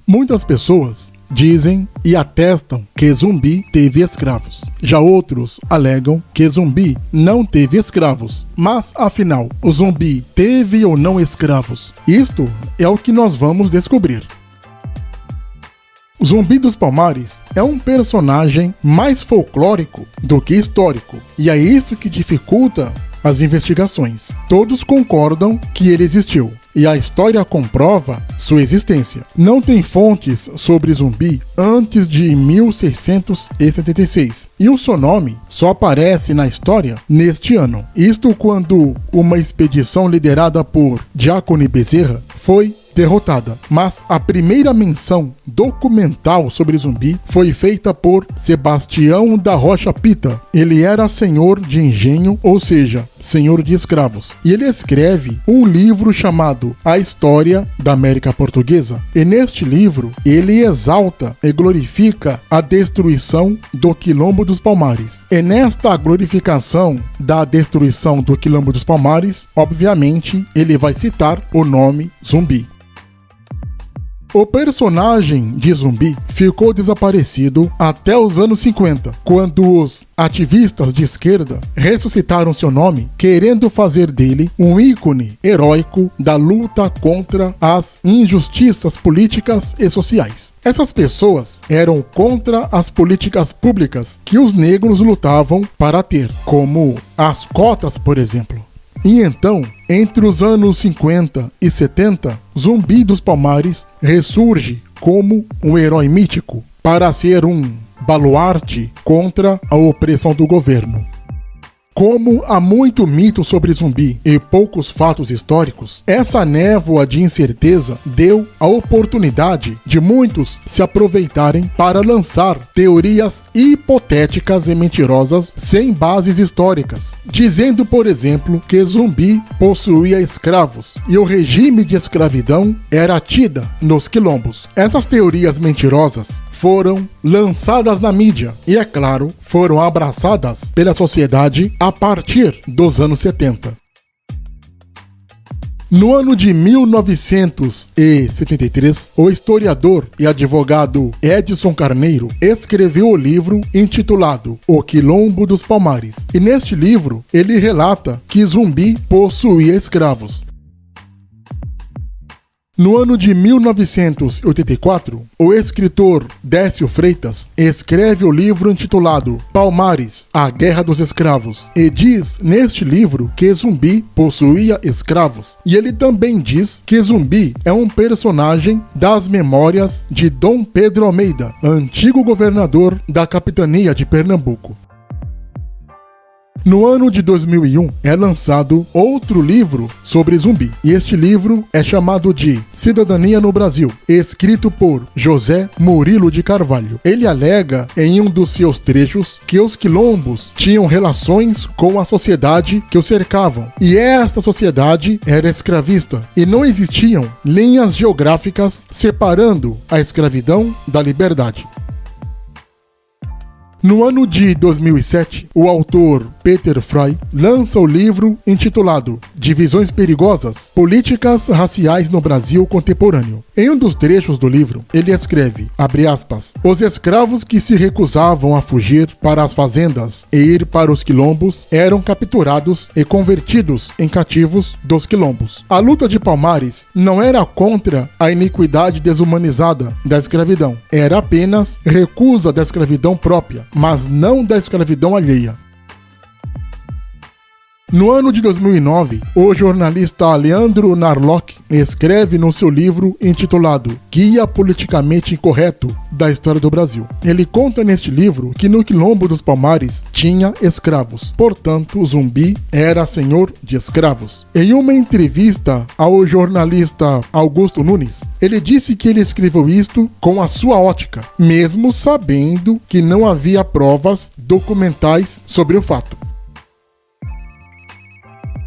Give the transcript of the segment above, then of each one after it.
Muitas pessoas dizem e atestam que Zumbi teve escravos. Já outros alegam que Zumbi não teve escravos. Mas, afinal, o Zumbi teve ou não escravos? Isto é o que nós vamos descobrir. Zumbi dos Palmares é um personagem mais folclórico do que histórico, e é isso que dificulta as investigações. Todos concordam que ele existiu, e a história comprova sua existência. Não tem fontes sobre Zumbi antes de 1676, e o seu nome só aparece na história neste ano. Isto quando uma expedição liderada por Diácono Bezerra foi derrotada, mas a primeira menção documental sobre Zumbi foi feita por Sebastião da Rocha Pita. Ele era senhor de engenho, ou seja, senhor de escravos, e ele escreve um livro chamado A História da América Portuguesa, e neste livro ele exalta e glorifica a destruição do Quilombo dos Palmares. E nesta glorificação da destruição do Quilombo dos Palmares, obviamente ele vai citar o nome Zumbi. O personagem de Zumbi ficou desaparecido até os anos 50, quando os ativistas de esquerda ressuscitaram seu nome, querendo fazer dele um ícone heróico da luta contra as injustiças políticas e sociais. Essas pessoas eram contra as políticas públicas que os negros lutavam para ter, como as cotas, por exemplo. E então, entre os anos 50 e 70, Zumbi dos Palmares ressurge como um herói mítico para ser um baluarte contra a opressão do governo. Como há muito mito sobre Zumbi e poucos fatos históricos, essa névoa de incerteza deu a oportunidade de muitos se aproveitarem para lançar teorias hipotéticas e mentirosas sem bases históricas, dizendo, por exemplo, que Zumbi possuía escravos e o regime de escravidão era tida nos quilombos. Essas teorias mentirosas foram lançadas na mídia e, é claro, foram abraçadas pela sociedade a partir dos anos 70. No ano de 1973, o historiador e advogado Edson Carneiro escreveu o livro intitulado O Quilombo dos Palmares, e neste livro ele relata que Zumbi possuía escravos. No ano de 1984, o escritor Décio Freitas escreve o livro intitulado Palmares, a Guerra dos Escravos, e diz neste livro que Zumbi possuía escravos. E ele também diz que Zumbi é um personagem das memórias de Dom Pedro Almeida, antigo governador da capitania de Pernambuco. No ano de 2001, é lançado outro livro sobre Zumbi, e este livro é chamado de Cidadania no Brasil, escrito por José Murilo de Carvalho. Ele alega em um dos seus trechos que os quilombos tinham relações com a sociedade que os cercavam, e esta sociedade era escravista, e não existiam linhas geográficas separando a escravidão da liberdade. No ano de 2007, o autor Peter Frey lança o livro intitulado Divisões Perigosas, Políticas Raciais no Brasil Contemporâneo. Em um dos trechos do livro, ele escreve, abre aspas, os escravos que se recusavam a fugir para as fazendas e ir para os quilombos eram capturados e convertidos em cativos dos quilombos. A luta de Palmares não era contra a iniquidade desumanizada da escravidão, era apenas recusa da escravidão própria, mas não da escravidão alheia. No ano de 2009, o jornalista Leandro Narlock escreve no seu livro intitulado Guia Politicamente Incorreto da História do Brasil. Ele conta neste livro que no Quilombo dos Palmares tinha escravos, portanto Zumbi era senhor de escravos. Em uma entrevista ao jornalista Augusto Nunes, ele disse que ele escreveu isto com a sua ótica, mesmo sabendo que não havia provas documentais sobre o fato.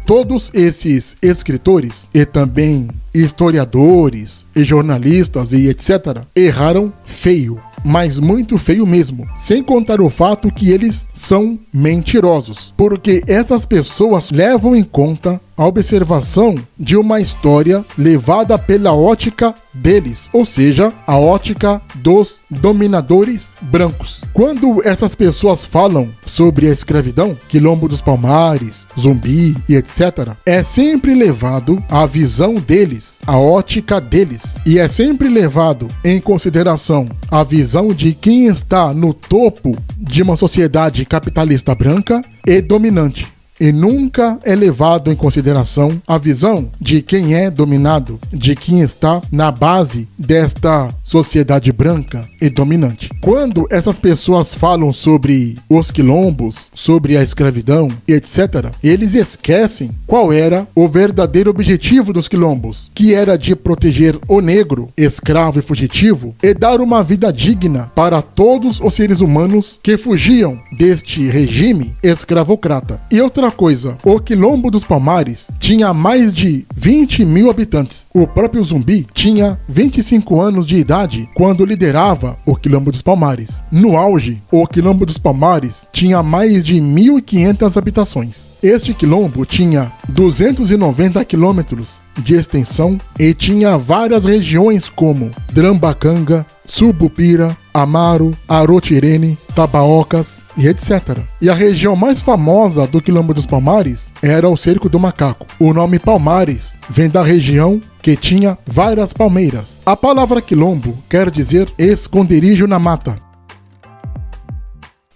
Todos esses escritores e também historiadores e jornalistas e etc. erraram feio, mas muito feio mesmo, sem contar o fato que eles são mentirosos, porque essas pessoas levam em conta a observação de uma história levada pela ótica deles, ou seja, a ótica dos dominadores brancos. Quando essas pessoas falam sobre a escravidão, Quilombo dos Palmares, Zumbi e etc., é sempre levado a visão deles, a ótica deles, e é sempre levado em consideração a visão de quem está no topo de uma sociedade capitalista branca e dominante. E nunca é levado em consideração a visão de quem é dominado, de quem está na base desta sociedade branca e dominante. Quando essas pessoas falam sobre os quilombos, sobre a escravidão e etc., eles esquecem qual era o verdadeiro objetivo dos quilombos, que era de proteger o negro, escravo e fugitivo, e dar uma vida digna para todos os seres humanos que fugiam deste regime escravocrata. E outra coisa, o Quilombo dos Palmares tinha mais de 20 mil habitantes. O próprio Zumbi tinha 25 anos de idade quando liderava o Quilombo dos Palmares. No auge, o Quilombo dos Palmares tinha mais de 1.500 habitações. Este quilombo tinha 290 quilômetros de extensão e tinha várias regiões como Drambacanga, Subupira, Amaro, Arotirene, Tabaocas e etc. E a região mais famosa do Quilombo dos Palmares era o Cerco do Macaco. O nome Palmares vem da região que tinha várias palmeiras. A palavra quilombo quer dizer esconderijo na mata.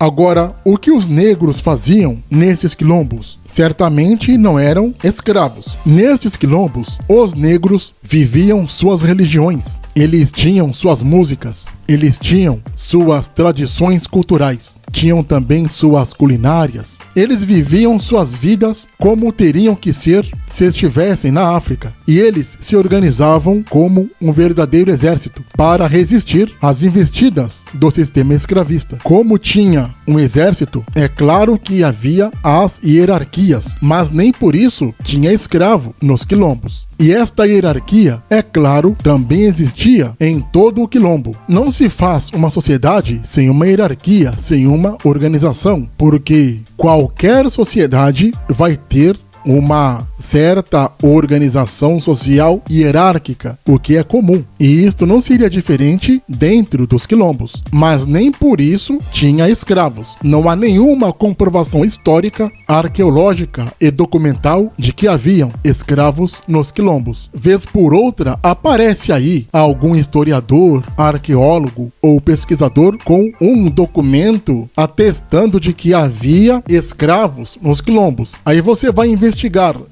Agora, o que os negros faziam nesses quilombos? Certamente não eram escravos. Nestes quilombos, os negros viviam suas religiões, eles tinham suas músicas, eles tinham suas tradições culturais, tinham também suas culinárias. Eles viviam suas vidas como teriam que ser se estivessem na África. E eles se organizavam como um verdadeiro exército para resistir às investidas do sistema escravista. Como tinha um exército, é claro que havia as hierarquias, mas nem por isso tinha escravo nos quilombos. E esta hierarquia, é claro, também existia em todo o quilombo. Não se faz uma sociedade sem uma hierarquia, sem uma organização, porque qualquer sociedade vai ter uma certa organização social hierárquica, o que é comum. E isto não seria diferente dentro dos quilombos. Mas nem por isso tinha escravos. Não há nenhuma comprovação histórica, arqueológica e documental de que haviam escravos nos quilombos. Vez por outra, aparece aí algum historiador, arqueólogo ou pesquisador com um documento atestando de que havia escravos nos quilombos. Aí você vai investigar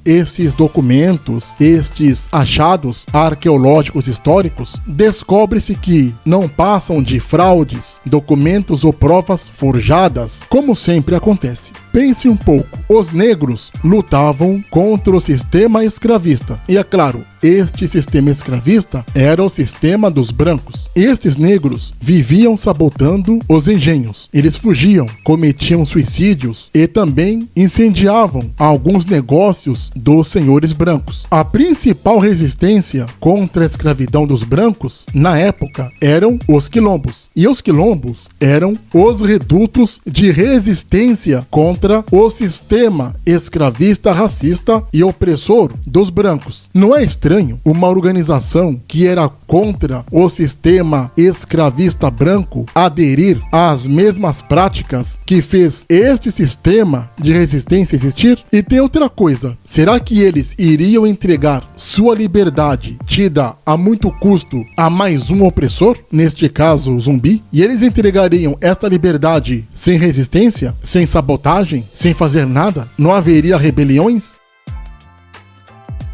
esses documentos, estes achados arqueológicos históricos, descobre-se que não passam de fraudes, documentos ou provas forjadas, como sempre acontece. Pense um pouco, os negros lutavam contra o sistema escravista, e é claro, este sistema escravista era o sistema dos brancos. Estes negros viviam sabotando os engenhos. Eles fugiam, cometiam suicídios e também incendiavam alguns negócios dos senhores brancos. A principal resistência contra a escravidão dos brancos, na época, eram os quilombos. E os quilombos eram os redutos de resistência contra o sistema escravista, racista e opressor dos brancos. Não é estranho uma organização que era contra o sistema escravista branco aderir às mesmas práticas que fez este sistema de resistência existir? E tem outra coisa, será que eles iriam entregar sua liberdade, tida a muito custo, a mais um opressor, neste caso o Zumbi? E eles entregariam esta liberdade sem resistência, sem sabotagem, sem fazer nada? Não haveria rebeliões?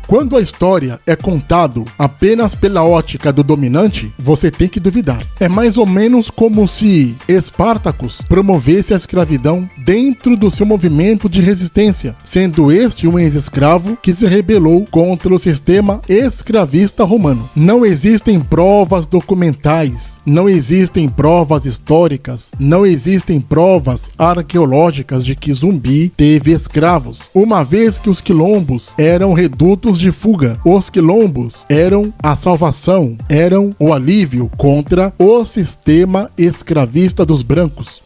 Quando a história é contado apenas pela ótica do dominante, você tem que duvidar. É mais ou menos como se Espartacus promovesse a escravidão dentro do seu movimento de resistência, sendo este um ex-escravo que se rebelou contra o sistema escravista romano. Não existem provas documentais, não existem provas históricas, não existem provas arqueológicas de que Zumbi teve escravos, uma vez que os quilombos eram redutos de fuga. Os quilombos eram a salvação, eram o alívio contra o sistema escravista dos brancos.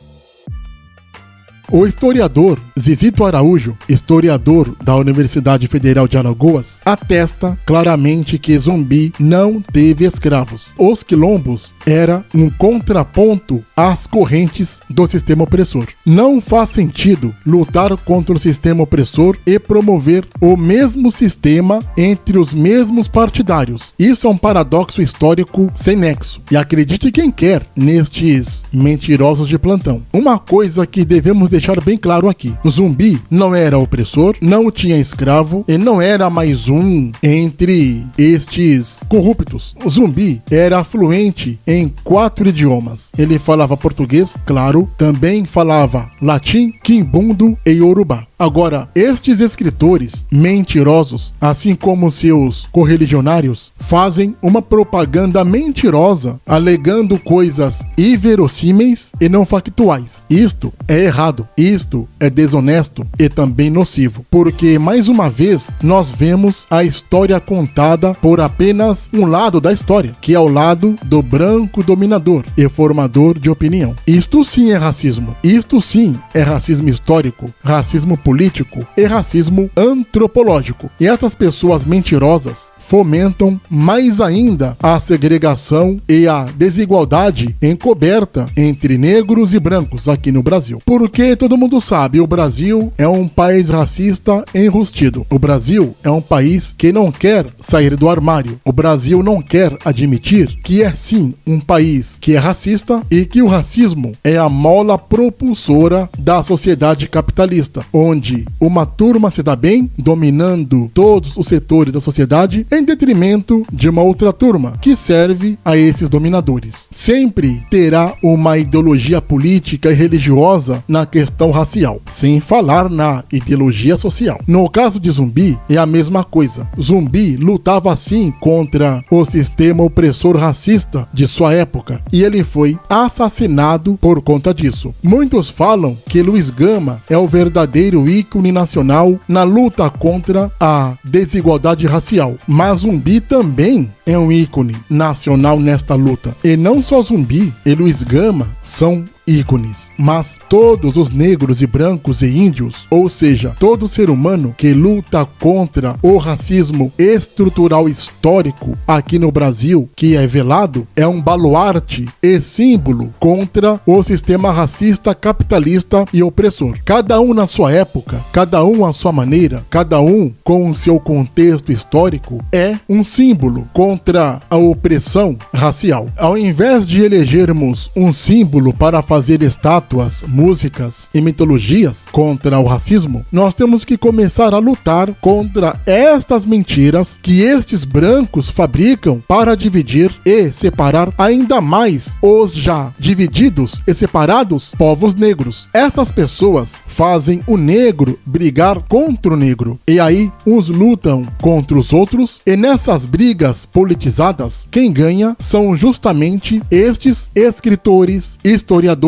O historiador Zizito Araújo, historiador da Universidade Federal de Alagoas, atesta claramente que Zumbi não teve escravos. Os quilombos era um contraponto às correntes do sistema opressor. Não faz sentido lutar contra o sistema opressor e promover o mesmo sistema entre os mesmos partidários. Isso é um paradoxo histórico sem nexo. E acredite quem quer nestes mentirosos de plantão. Uma coisa que devemos deixar bem claro aqui: o Zumbi não era opressor, não tinha escravo e não era mais um entre estes corruptos. O Zumbi era fluente em 4 idiomas. Ele falava português, claro, também falava latim, quimbundo e iorubá. Agora, estes escritores mentirosos, assim como seus correligionários, fazem uma propaganda mentirosa, alegando coisas inverossímeis e não factuais. Isto é errado, isto é desonesto e também nocivo, porque, mais uma vez, nós vemos a história contada por apenas um lado da história, que é o lado do branco dominador e formador de opinião. Isto sim é racismo, isto sim é racismo histórico, racismo político e racismo antropológico. E essas pessoas mentirosas fomentam mais ainda a segregação e a desigualdade encoberta entre negros e brancos aqui no Brasil. Porque todo mundo sabe, o Brasil é um país racista enrustido. O Brasil é um país que não quer sair do armário. O Brasil não quer admitir que é sim um país que é racista e que o racismo é a mola propulsora da sociedade capitalista, onde uma turma se dá bem, dominando todos os setores da sociedade, em detrimento de uma outra turma que serve a esses dominadores. Sempre terá uma ideologia política e religiosa na questão racial, sem falar na ideologia social. No caso de Zumbi, é a mesma coisa. Zumbi lutava sim contra o sistema opressor racista de sua época e ele foi assassinado por conta disso. Muitos falam que Luiz Gama é o verdadeiro ícone nacional na luta contra a desigualdade racial, mas Zumbi também é um ícone nacional nesta luta. E não só Zumbi e Luiz Gama são ícones, mas todos os negros e brancos e índios, ou seja, todo ser humano que luta contra o racismo estrutural histórico aqui no Brasil, que é velado, é um baluarte e símbolo contra o sistema racista, capitalista e opressor. Cada um na sua época, cada um à sua maneira, cada um com o seu contexto histórico, é um símbolo contra a opressão racial. Ao invés de elegermos um símbolo para fazer estátuas, músicas e mitologias contra o racismo, nós temos que começar a lutar contra estas mentiras que estes brancos fabricam para dividir e separar ainda mais os já divididos e separados povos negros. Estas pessoas fazem o negro brigar contra o negro, e aí uns lutam contra os outros, e nessas brigas politizadas, quem ganha são justamente estes escritores, historiadores,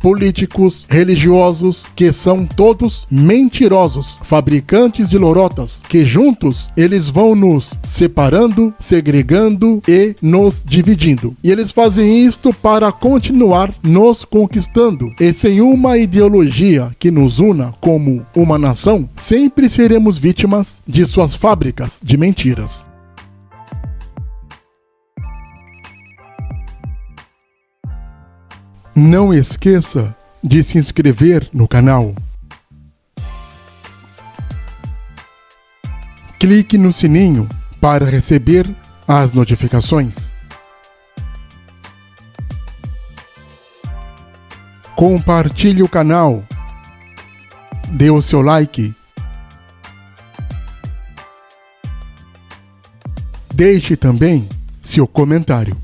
políticos, religiosos, que são todos mentirosos, fabricantes de lorotas, que juntos eles vão nos separando, segregando e nos dividindo. E eles fazem isto para continuar nos conquistando. E sem uma ideologia que nos una como uma nação, sempre seremos vítimas de suas fábricas de mentiras. Não esqueça de se inscrever no canal. Clique no sininho para receber as notificações. Compartilhe o canal. Dê o seu like. Deixe também seu comentário.